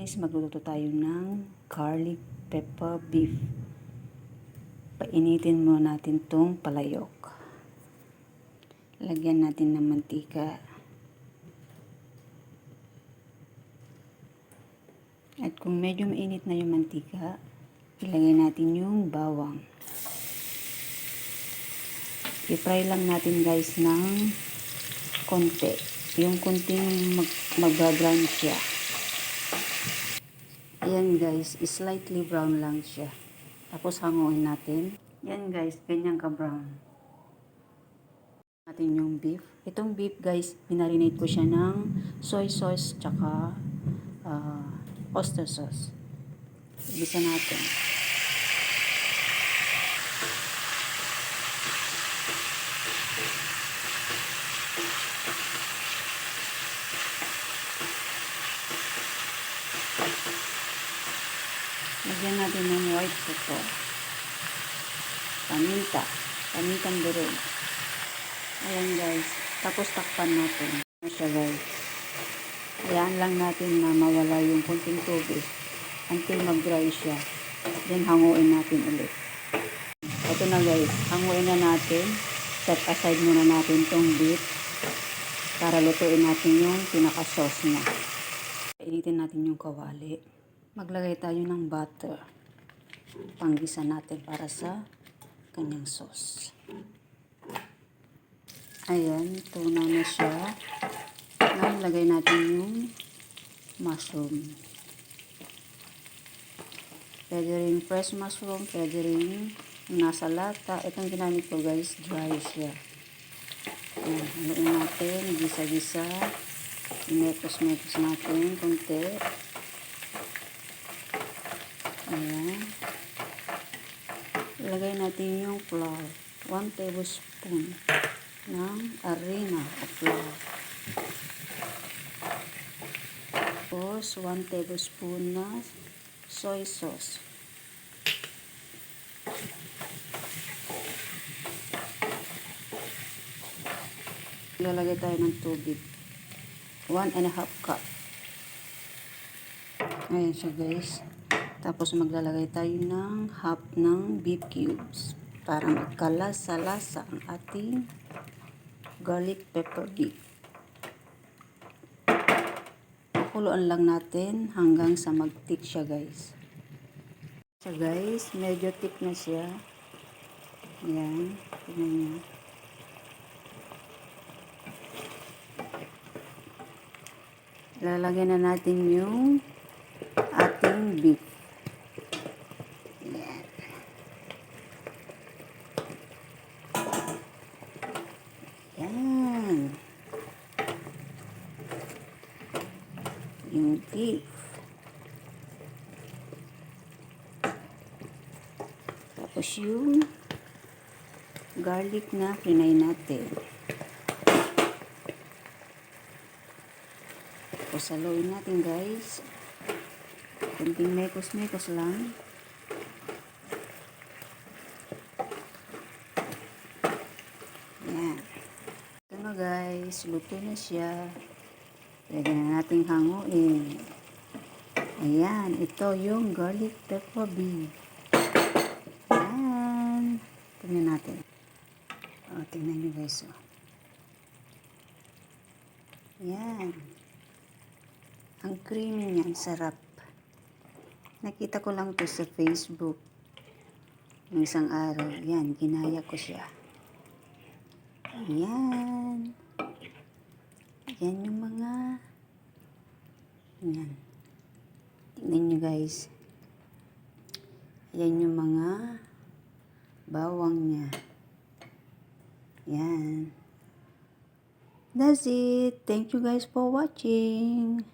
Guys, magluto tayo ng garlic pepper beef. Painitin mo natin tong palayok. Lagyan natin ng mantika. At kung medyo mainit na yung mantika, ilagay natin yung bawang. I-fry lang natin guys ng konti. Yung konting mag-brown siya. Ayan guys, slightly brown lang siya. Tapos hanguin natin. Yan guys, ganyan ka-brown. Natin yung beef. Itong beef guys, binarinate ko siya ng soy sauce tsaka oyster sauce. Ibisa natin. Lagyan natin ng white pepper. Paminta. Pamintang durog. Ayan guys. Tapos takpan natin. Ano siya guys. Ayan lang natin na mawala yung kunting tubig. Until mag-dry siya. Then hanguin natin ulit. Ito na guys. Hanguin na natin. Set aside muna natin tong beef. Para lutuin natin yung pinaka-sauce niya. Painitin natin yung kawali. Maglagay tayo ng butter. Panggisa natin para sa kanyang sauce. Ayan, tuna na siya. Ngayon, lagay natin yung mushroom. Pwede rin fresh mushroom, pwede rin nasa lata. Itong ginamit ko guys, dry siya. Ayan, haluin natin, gisa-gisa. Mekos-mekos natin, konti. Ayan. Ilagay natin yung flour. 1 tablespoon ng harina o flour. Tapos 1 tablespoon na soy sauce. Ilalagay tayo ng tubig. 1.5 cup. Ayan siya guys. Tapos maglalagay tayo ng half ng beef cubes para magkalasa-lasa ang ating garlic pepper beef. Pakuluan lang natin hanggang sa mag-thick siya guys. So guys, medyo thick na siya. Ayan, tingnan niyo. Lalagyan na natin yung ating beef. Yan. Yung beef. Tapos yung garlic na pinay natin. Tapos haluin natin guys. Kunting mekos-mekos lang. Yan. Ito na guys, luto na siya. Lagyan na natin hanguin. Ayan, ito yung garlic pepper beef. Ayan. Tingnan natin. O, tingnan nyo guys. O. Ayan. Ang creamy niyan, sarap. Nakita ko lang to sa Facebook. Ng isang araw. Yan, ginaya ko siya. Ayan. Yan yung mga yan. Tingnan nyo guys. Yan yung mga bawang niya. Yan. That's it. Thank you guys for watching.